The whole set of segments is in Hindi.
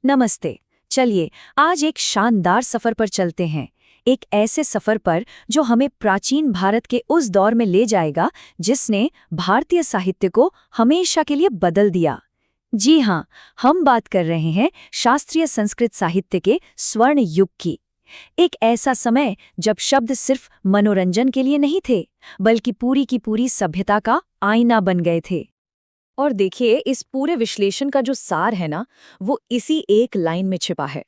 नमस्ते। चलिए आज एक शानदार सफर पर चलते हैं। एक ऐसे सफर पर जो हमें प्राचीन भारत के उस दौर में ले जाएगा जिसने भारतीय साहित्य को हमेशा के लिए बदल दिया। जी हाँ, हम बात कर रहे हैं शास्त्रीय संस्कृत साहित्य के स्वर्ण युग की। एक ऐसा समय जब शब्द सिर्फ मनोरंजन के लिए नहीं थे, बल्कि पूरी की पूरी सभ्यता का आईना बन गए थे। और देखिए, इस पूरे विश्लेषण का जो सार है ना, वो इसी एक लाइन में छिपा है।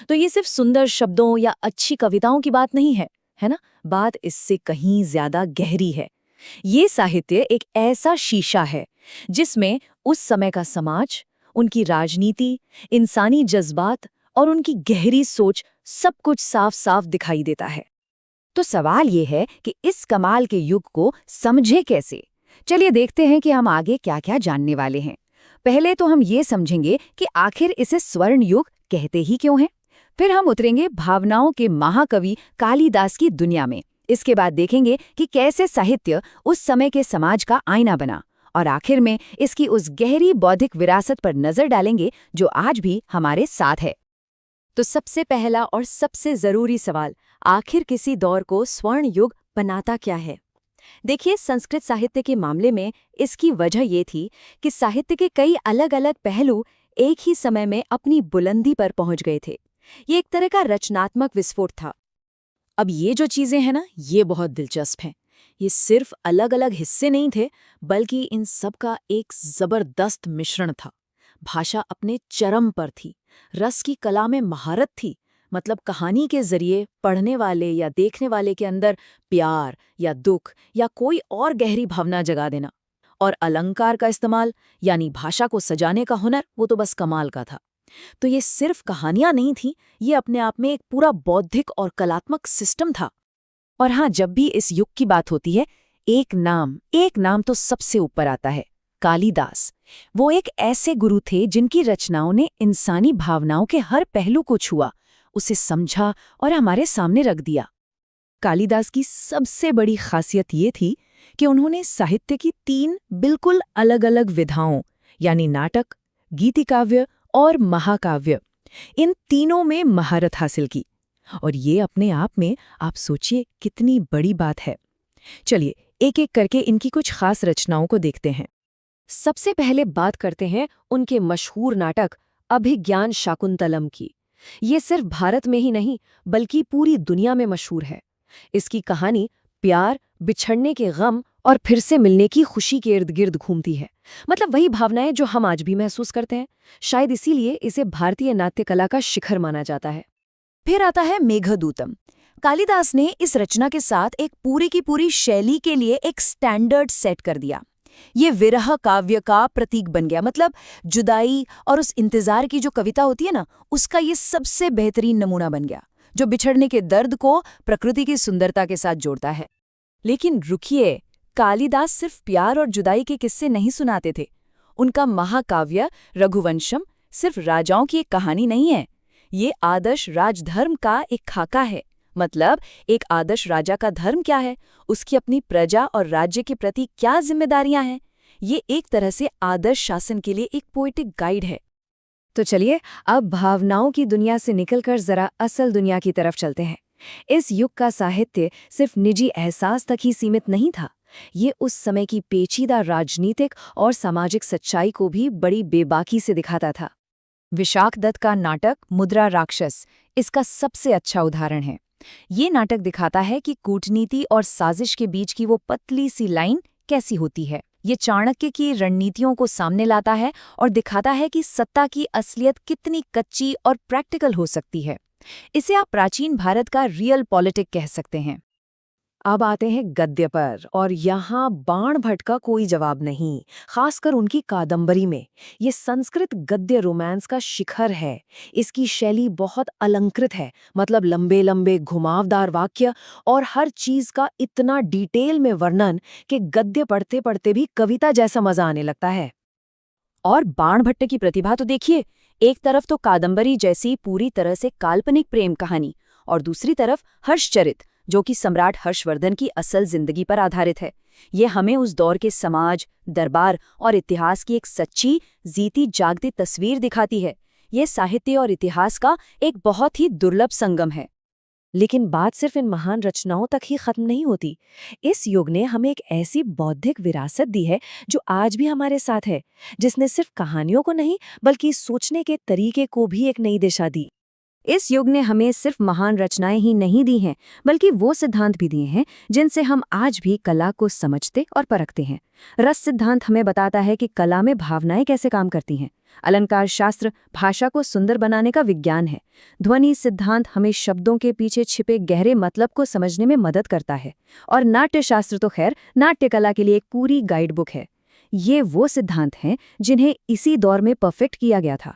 तो ये सिर्फ सुंदर शब्दों या अच्छी कविताओं की बात नहीं है ना? बात इससे कहीं ज्यादा गहरी है। ये साहित्य एक ऐसा शीशा है जिसमें उस समय का समाज, उनकी राजनीति, इंसानी जज्बात और उनकी गहरी सोच सब कुछ साफ साफ दिखाई देता है। तो सवाल ये है कि इस कमाल के युग को समझे कैसे। चलिए देखते हैं कि हम आगे क्या-क्या जानने वाले हैं। पहले तो हम ये समझेंगे कि आखिर इसे स्वर्ण युग कहते ही क्यों हैं। फिर हम उतरेंगे भावनाओं के महाकवि कालिदास की दुनिया में। इसके बाद देखेंगे कि कैसे साहित्य उस समय के समाज का आईना बना। और आखिर में इसकी उस गहरी बौद्धिक विरासत पर नजर डालेंगे जो आज भी हमारे साथ है। तो सबसे पहला और सबसे जरूरी सवाल, आखिर किसी दौर को स्वर्ण युग बनाता क्या है? देखिए, संस्कृत साहित्य के मामले में इसकी वजह ये थी कि साहित्य के कई अलग अलग पहलू एक ही समय में अपनी बुलंदी पर पहुंच गए थे। ये एक तरह का रचनात्मक विस्फोट था। अब ये जो चीजें हैं ना, ये बहुत दिलचस्प हैं। ये सिर्फ अलग अलग हिस्से नहीं थे, बल्कि इन सब का एक जबरदस्त मिश्रण था। भाषा अपने चरम पर थी, रस की कला में महारत थी, मतलब कहानी के जरिए पढ़ने वाले या देखने वाले के अंदर प्यार या दुख या कोई और गहरी भावना जगा देना। और अलंकार का इस्तेमाल, यानी भाषा को सजाने का हुनर, वो तो बस कमाल का था। तो ये सिर्फ कहानियां नहीं थी, ये अपने आप में एक पूरा बौद्धिक और कलात्मक सिस्टम था। और हाँ, जब भी इस युग की बात होती है, एक नाम तो सबसे ऊपर आता है, कालिदास। वो एक ऐसे गुरु थे जिनकी रचनाओं ने इंसानी भावनाओं के हर पहलू को छुआ, उसे समझा और हमारे सामने रख दिया। कालिदास की सबसे बड़ी खासियत ये थी कि उन्होंने साहित्य की 3 बिल्कुल अलग-अलग विधाओं, यानी नाटक, गीतिकाव्य और महाकाव्य, इन तीनों में महारत हासिल की। और ये अपने आप में, आप सोचिए, कितनी बड़ी बात है। चलिए एक-एक करके इनकी कुछ खास रचनाओं को देखते हैं। सबसे पहले बात करते हैं उनके मशहूर नाटक अभिज्ञान शाकुंतलम की। ये सिर्फ भारत में ही नहीं, बल्कि पूरी दुनिया में मशहूर है। इसकी कहानी प्यार, बिछड़ने के गम और फिर से मिलने की खुशी के इर्द गिर्द घूमती है। मतलब वही भावनाएं जो हम आज भी महसूस करते हैं। शायद इसीलिए इसे भारतीय नाट्य कला का शिखर माना जाता है। फिर आता है मेघदूतम। कालिदास ने इस रचना के साथ एक पूरी की पूरी शैली के लिए एक स्टैंडर्ड सेट कर दिया। ये विरह काव्य का प्रतीक बन गया। मतलब जुदाई और उस इंतजार की जो कविता होती है ना, उसका ये सबसे बेहतरीन नमूना बन गया, जो बिछड़ने के दर्द को प्रकृति की सुंदरता के साथ जोड़ता है। लेकिन रुकिए, कालिदास सिर्फ प्यार और जुदाई के किस्से नहीं सुनाते थे। उनका महाकाव्य रघुवंशम सिर्फ राजाओं की एक कहानी नहीं है, ये आदर्श राजधर्म का एक खाका है। मतलब एक आदर्श राजा का धर्म क्या है, उसकी अपनी प्रजा और राज्य के प्रति क्या जिम्मेदारियां हैं, ये एक तरह से आदर्श शासन के लिए एक पोएटिक गाइड है। तो चलिए अब भावनाओं की दुनिया से निकलकर जरा असल दुनिया की तरफ चलते हैं। इस युग का साहित्य सिर्फ निजी एहसास तक ही सीमित नहीं था। ये उस समय की पेचीदा राजनीतिक और सामाजिक सच्चाई को भी बड़ी बेबाकी से दिखाता था। विशाख दत्त का नाटक मुद्रा राक्षस इसका सबसे अच्छा उदाहरण है। ये नाटक दिखाता है कि कूटनीति और साजिश के बीच की वो पतली सी लाइन कैसी होती है। ये चाणक्य की रणनीतियों को सामने लाता है और दिखाता है कि सत्ता की असलियत कितनी कच्ची और प्रैक्टिकल हो सकती है। इसे आप प्राचीन भारत का रियल पॉलिटिक कह सकते हैं। अब आते हैं गद्य पर, और यहाँ बाण भट्ट का कोई जवाब नहीं, खासकर उनकी कादंबरी में। ये संस्कृत गद्य रोमांस का शिखर है। इसकी शैली बहुत अलंकृत है, मतलब लंबे लंबे घुमावदार वाक्य और हर चीज का इतना डिटेल में वर्णन कि गद्य पढ़ते पढ़ते भी कविता जैसा मजा आने लगता है। और बाण भट्ट की प्रतिभा तो देखिए, एक तरफ तो कादंबरी जैसी पूरी तरह से काल्पनिक प्रेम कहानी, और दूसरी तरफ हर्षचरित, जो कि सम्राट हर्षवर्धन की असल जिंदगी पर आधारित है। ये हमें उस दौर के समाज, दरबार और इतिहास की एक सच्ची, जीती जागती तस्वीर दिखाती है। ये साहित्य और इतिहास का एक बहुत ही दुर्लभ संगम है। लेकिन बात सिर्फ इन महान रचनाओं तक ही खत्म नहीं होती। इस युग ने हमें एक ऐसी बौद्धिक विरासत दी है जो आज भी हमारे साथ है, जिसने सिर्फ कहानियों को नहीं बल्कि सोचने के तरीके को भी एक नई दिशा दी। इस युग ने हमें सिर्फ महान रचनाएं ही नहीं दी हैं, बल्कि वो सिद्धांत भी दिए हैं जिनसे हम आज भी कला को समझते और परखते हैं। रस सिद्धांत हमें बताता है कि कला में भावनाएं कैसे काम करती हैं। अलंकार शास्त्र भाषा को सुंदर बनाने का विज्ञान है। ध्वनि सिद्धांत हमें शब्दों के पीछे छिपे गहरे मतलब को समझने में मदद करता है। और नाट्य शास्त्र तो खैर नाट्य कला के लिए एक पूरी गाइड बुक है। ये वो सिद्धांत हैं जिन्हें इसी दौर में परफेक्ट किया गया था।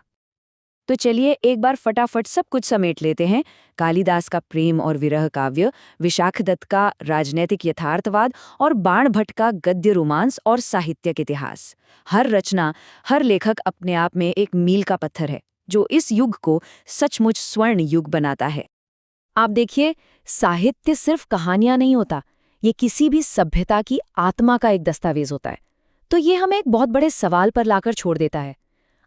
तो चलिए एक बार फटाफट सब कुछ समेट लेते हैं। कालिदास का प्रेम और विरह काव्य, विशाखदत्त का राजनैतिक यथार्थवाद और बाण भट्ट का गद्य रोमांस और साहित्यिक इतिहास। हर रचना, हर लेखक अपने आप में एक मील का पत्थर है जो इस युग को सचमुच स्वर्ण युग बनाता है। आप देखिए, साहित्य सिर्फ कहानियां नहीं होता, ये किसी भी सभ्यता की आत्मा का एक दस्तावेज होता है। तो ये हमें एक बहुत बड़े सवाल पर लाकर छोड़ देता है।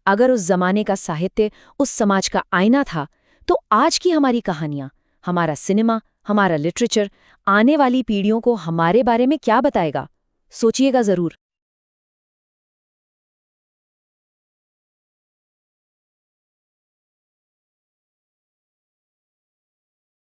अगर उस जमाने का साहित्य उस समाज का आईना था, तो आज की हमारी कहानियां, हमारा सिनेमा, हमारा लिटरेचर आने वाली पीढ़ियों को हमारे बारे में क्या बताएगा? सोचिएगा जरूर।